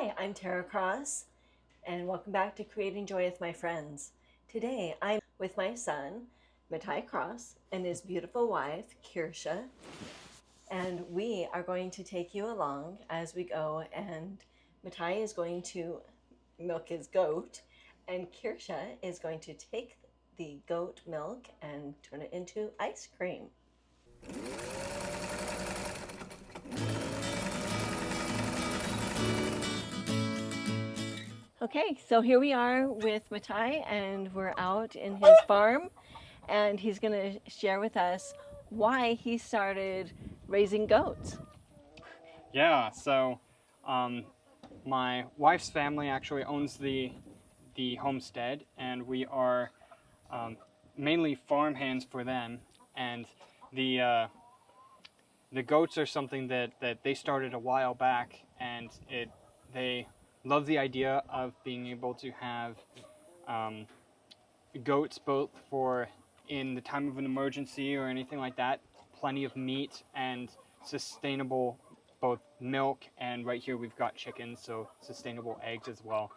Hi, I'm Tara Cross, and welcome back to Creating Joy with My Friends. Today, I'm with my son, Matai Cross, and his beautiful wife, Kirsha, and we are going to take you along as we go, and Matai is going to milk his goat, and Kirsha is going to take the goat milk and turn it into ice cream. Okay, so here we are with Matai, and we're out in his farm, and he's going to share with us why he started raising goats. Yeah, so um, my wife's family actually owns the homestead, and we are um, mainly farm hands for them. And the uh, the goats are something that they started a while back, and they love the idea of being able to have um, goats both for in the time of an emergency or anything like that, plenty of meat and sustainable both milk, and right here we've got chickens, so sustainable eggs as well.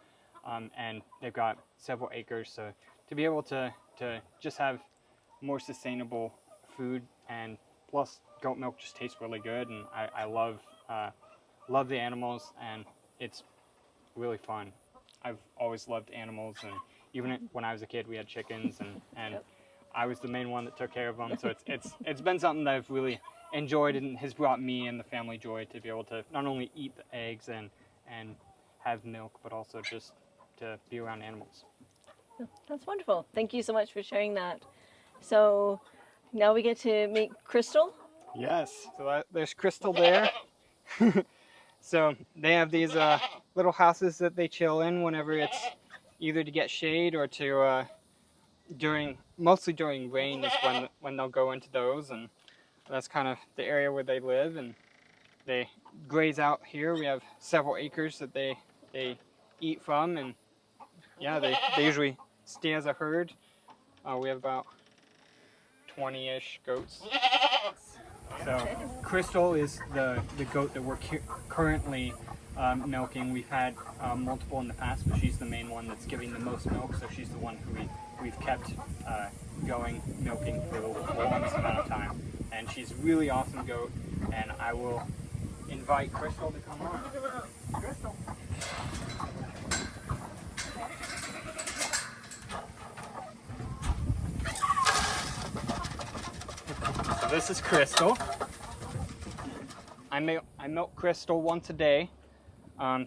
And they've got several acres, so to be able to just have more sustainable food, and plus goat milk just tastes really good, and I love the animals, and it's really fun. I've always loved animals, and even when I was a kid, we had chickens, and Yep. I was the main one that took care of them. So it's been something that I've really enjoyed, and has brought me and the family joy to be able to not only eat the eggs and have milk, but also just to be around animals. That's wonderful. Thank you so much for sharing that. So now we get to meet Crystal. Yes. So there's Crystal there. So they have these little houses that they chill in whenever it's either to get shade or to mostly during rain is when they'll go into those, and that's kind of the area where they live, and they graze out here. We have several acres that they eat from, and yeah, they usually stay as a herd. We have about 20-ish goats. So Crystal is the goat that we're currently milking. We've had multiple in the past, but she's the main one that's giving the most milk. So she's the one who we've kept going milking for the longest amount of time. And she's a really awesome goat. And I will invite Crystal to come on. Crystal. So this is Crystal. I milk Crystal once a day.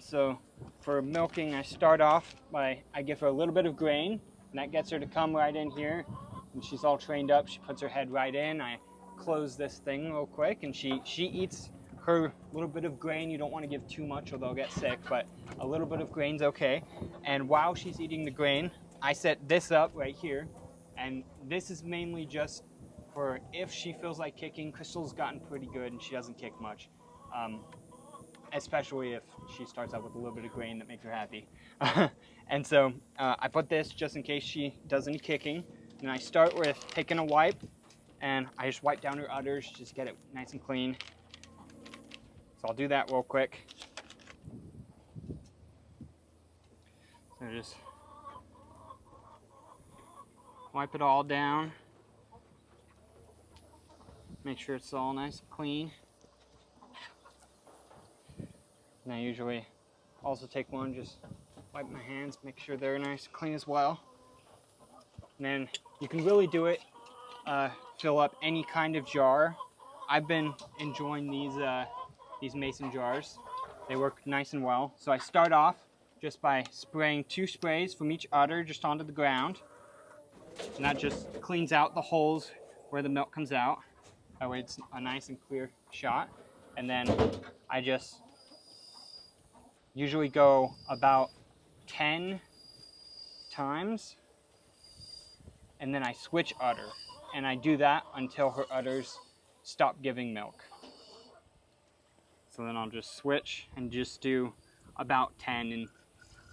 So for milking, I start off by I give her a little bit of grain, and that gets her to come right in here. And she's all trained up. She puts her head right in. I close this thing real quick, and she eats her little bit of grain. You don't want to give too much or they'll get sick, but a little bit of grain's okay. And while she's eating the grain, I set this up right here, and this is mainly just for if she feels like kicking. Crystal's gotten pretty good, and she doesn't kick much. Especially if she starts out with a little bit of grain that makes her happy. And so I put this just in case she does any kicking. And I start with taking a wipe, and I just wipe down her udders, just get it nice and clean. So I'll do that real quick. So just wipe it all down. Make sure it's all nice and clean. And I usually also take one, just wipe my hands, make sure they're nice and clean as well. And then you can really do it, fill up any kind of jar. I've been enjoying these mason jars. They work nice and well. So I start off just by spraying 2 sprays from each udder just onto the ground. And that just cleans out the holes where the milk comes out. That way it's a nice and clear shot. And then I just usually go about 10 times, and then I switch udder. And I do that until her udders stop giving milk. So then I'll just switch and just do about 10. And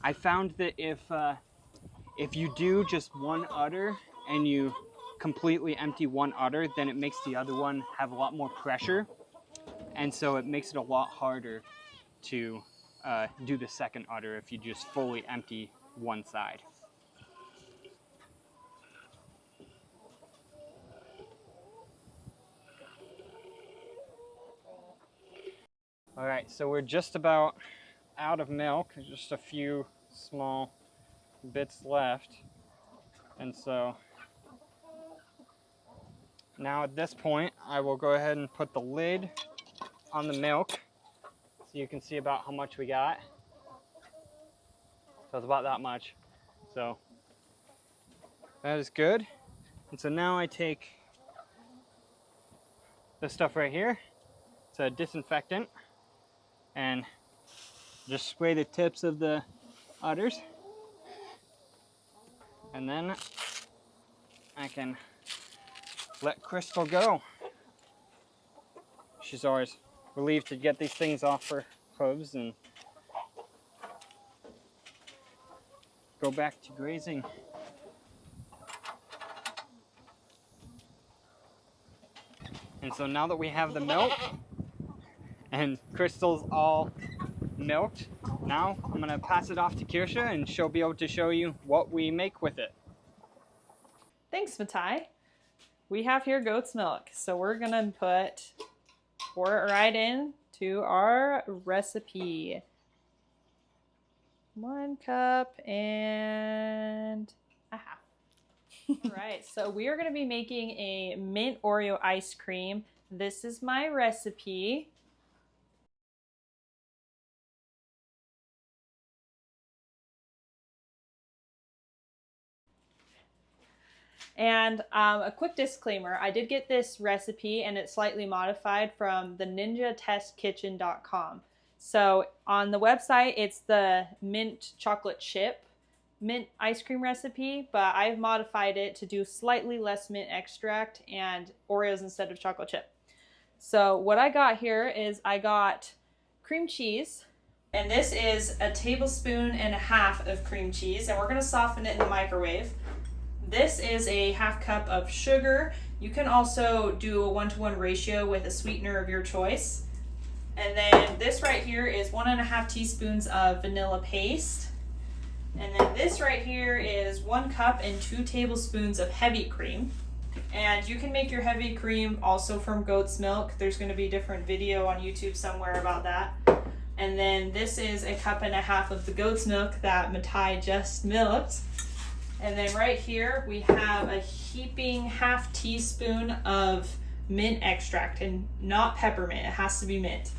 I found that if you do just one udder and you completely empty one udder, then it makes the other one have a lot more pressure, and so it makes it a lot harder to do the second udder if you just fully empty one side. All right, so we're just about out of milk, just a few small bits left. And so now at this point, I will go ahead and put the lid on the milk so you can see about how much we got. So it's about that much. So that is good. And so now I take this stuff right here. It's a disinfectant, and just spray the tips of the udders. And then I can let Crystal go. She's always relieved to get these things off her hooves and go back to grazing. And so now that we have the milk and Crystal's all milked, now I'm gonna pass it off to Kirsha and she'll be able to show you what we make with it. Thanks, Matai. We have here goat's milk, so we're gonna pour it right in to our recipe. 1 cup and a half. All right, so we are gonna be making a mint Oreo ice cream. This is my recipe. And a quick disclaimer, I did get this recipe and it's slightly modified from the ninjatestkitchen.com. So on the website, it's the mint chocolate chip mint ice cream recipe, but I've modified it to do slightly less mint extract and Oreos instead of chocolate chip. So what I got here is I got cream cheese, and this is a 1.5 tablespoons of cream cheese, and we're gonna soften it in the microwave. This is a 1/2 cup of sugar. You can also do a 1-to-1 ratio with a sweetener of your choice. And then this right here is 1.5 teaspoons of vanilla paste. And then this right here is 1 cup and 2 tablespoons of heavy cream. And you can make your heavy cream also from goat's milk. There's going to be a different video on YouTube somewhere about that. And then this is 1.5 cups of the goat's milk that Matai just milked. And then right here we have a heaping 1/2 teaspoon of mint extract, and not peppermint, it has to be mint.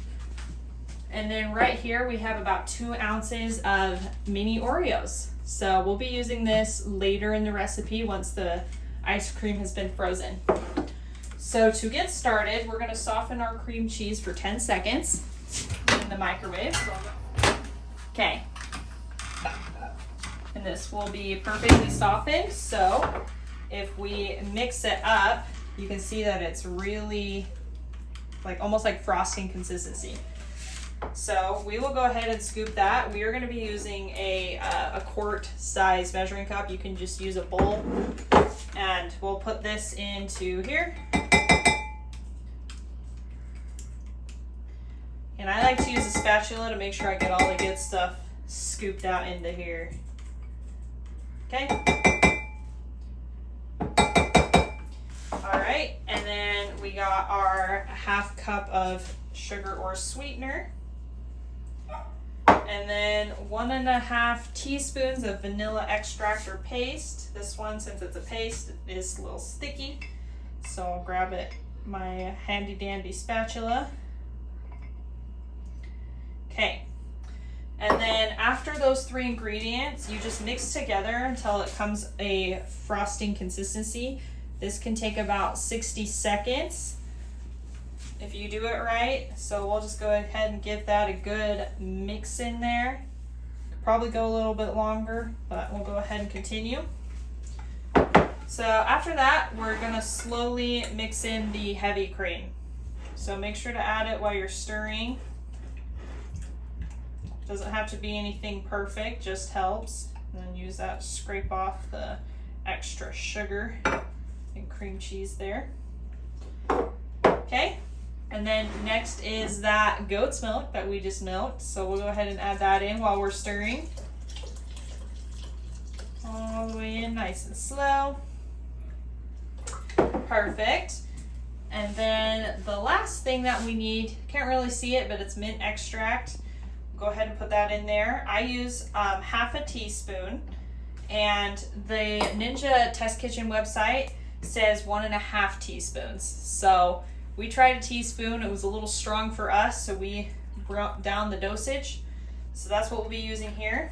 And then right here we have about 2 ounces of mini Oreos. So we'll be using this later in the recipe once the ice cream has been frozen. So to get started, we're gonna soften our cream cheese for 10 seconds in the microwave. Okay. And this will be perfectly softened. So if we mix it up, you can see that it's really almost like frosting consistency. So we will go ahead and scoop that. We are going to be using a quart size measuring cup. You can just use a bowl, and we'll put this into here. And I like to use a spatula to make sure I get all the good stuff scooped out into here. Okay. All right, and then we got our 1/2 cup of sugar or sweetener. And then 1.5 teaspoons of vanilla extract or paste. This one, since it's a paste, is a little sticky. So I'll grab it, my handy dandy spatula. Okay. And then after those 3 ingredients, you just mix together until it comes a frosting consistency. This can take about 60 seconds if you do it right. So we'll just go ahead and give that a good mix in there. Probably go a little bit longer, but we'll go ahead and continue. So after that, we're gonna slowly mix in the heavy cream. So make sure to add it while you're stirring. Doesn't have to be anything perfect, just helps. And then use that to scrape off the extra sugar and cream cheese there. Okay, And then next is that goat's milk that we just milked. So we'll go ahead and add that in while we're stirring. All the way in nice and slow. Perfect. And then the last thing that we need, can't really see it, but it's mint extract. Go ahead and put that in there. I use half a teaspoon, and the Ninja Test Kitchen website says 1.5 teaspoons. So we tried a teaspoon. It was a little strong for us, so we brought down the dosage. So that's what we'll be using here.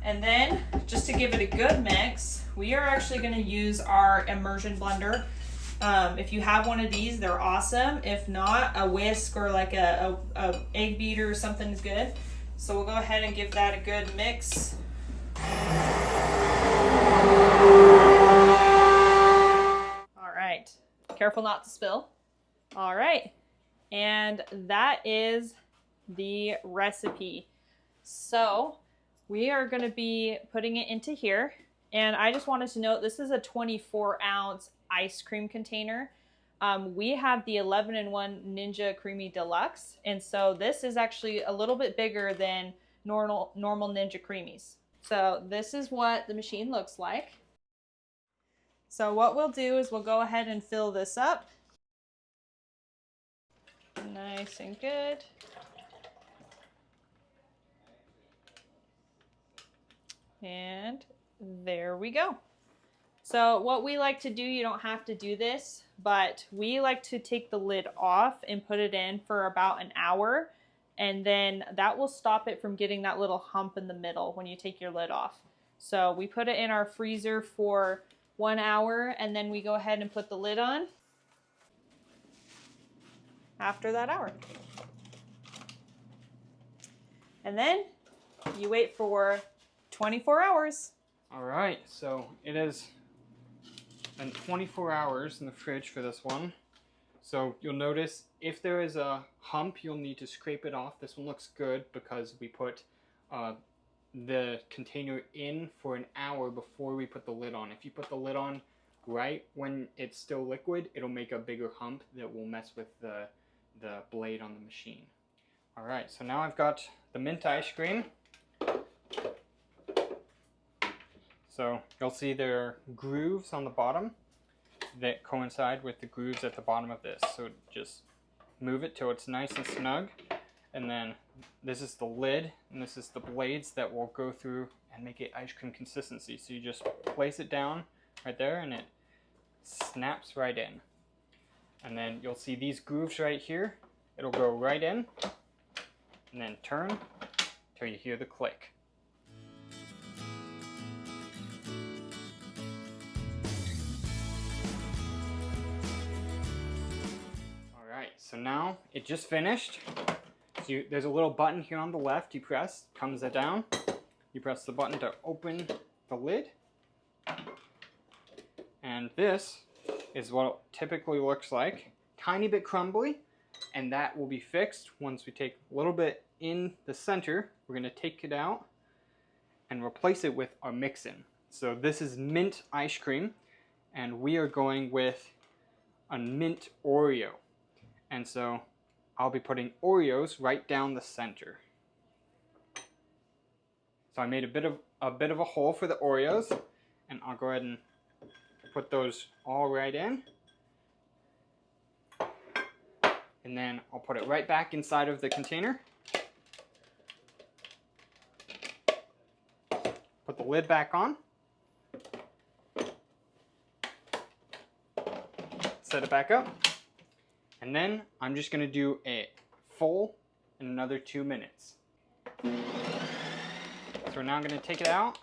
And then, just to give it a good mix, we are actually going to use our immersion blender. If you have one of these, they're awesome. If not, a whisk or like a egg beater or something is good. So we'll go ahead and give that a good mix. All right. Careful not to spill. All right. And that is the recipe. So we are going to be putting it into here. And I just wanted to note, this is a 24-ounce ice cream container. We have the 11-in-1 Ninja Creamy Deluxe. And so this is actually a little bit bigger than normal Ninja Creamies. So this is what the machine looks like. So what we'll do is we'll go ahead and fill this up. Nice and good. And there we go. So what we like to do, you don't have to do this, but we like to take the lid off and put it in for about an hour. And then that will stop it from getting that little hump in the middle when you take your lid off. So we put it in our freezer for 1 hour, and then we go ahead and put the lid on after that hour. And then you wait for 24 hours. All right, so it has been 24 hours in the fridge for this one. So you'll notice if there is a hump, you'll need to scrape it off. This one looks good because we put the container in for an hour before we put the lid on. If you put the lid on right when it's still liquid, it'll make a bigger hump that will mess with the blade on the machine. All right, so now I've got the mint ice cream. So you'll see there are grooves on the bottom that coincide with the grooves at the bottom of this. So just move it till it's nice and snug. And then this is the lid, and this is the blades that will go through and make it ice cream consistency. So you just place it down right there and it snaps right in. And then you'll see these grooves right here. It'll go right in and then turn till you hear the click. So now it just finished. So there's a little button here on the left you press, comes it down. You press the button to open the lid. And this is what it typically looks like. Tiny bit crumbly, and that will be fixed once we take a little bit in the center. We're going to take it out and replace it with our mix-in. So this is mint ice cream, and we are going with a mint Oreo. And so I'll be putting Oreos right down the center. So I made a bit of a hole for the Oreos, and I'll go ahead and put those all right in. And then I'll put it right back inside of the container. Put the lid back on. Set it back up. And then I'm just going to do a full in another 2 minutes. So we're now going to take it out.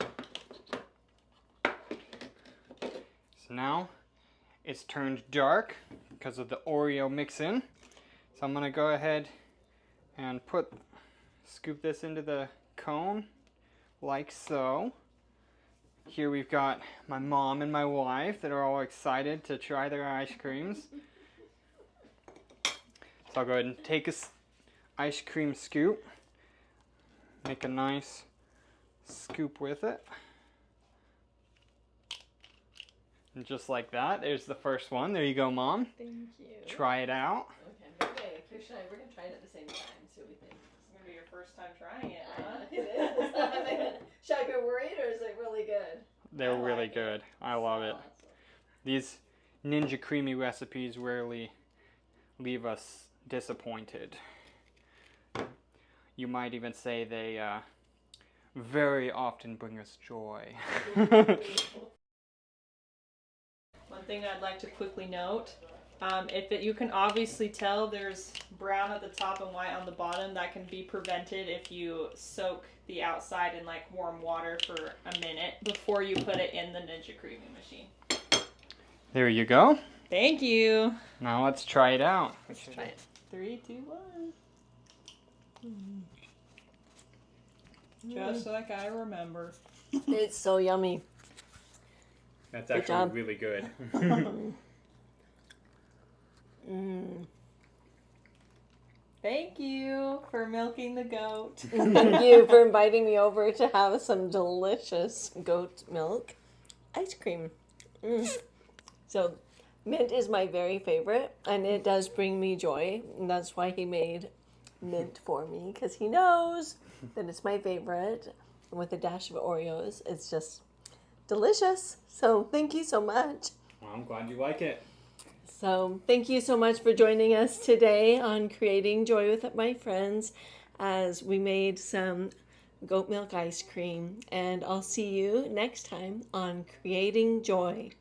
So now it's turned dark because of the Oreo mix-in. So I'm going to go ahead and scoop this into the cone like so. Here we've got my mom and my wife that are all excited to try their ice creams. So I'll go ahead and take a ice cream scoop, make a nice scoop with it. And just like that, there's the first one. There you go, Mom. Thank you. Try it out. Okay, Christian and I, we're going to try it at the same time, see what we think. It's gonna be your first time trying it, huh? It is. Should I be worried or is it really good? They're I like really it. good. I love it. Awesome. These Ninja Creamy recipes rarely leave us disappointed. You might even say they very often bring us joy. One thing I'd like to quickly note, you can obviously tell there's brown at the top and white on the bottom, that can be prevented if you soak the outside in like warm water for a minute before you put it in the Ninja Creamy machine. There you go. Thank you. Now let's try it out. Let's try it. 3, 2, 1. Just like I remember. It's so yummy. That's Good actually job. really good. Thank you for milking the goat. Thank you for inviting me over to have some delicious goat milk ice cream. So, mint is my very favorite, and it does bring me joy. And that's why he made mint for me, because he knows that it's my favorite. With a dash of Oreos, it's just delicious. So, thank you so much. Well, I'm glad you like it. So, thank you so much for joining us today on Creating Joy with My Friends as we made some goat milk ice cream. And I'll see you next time on Creating Joy.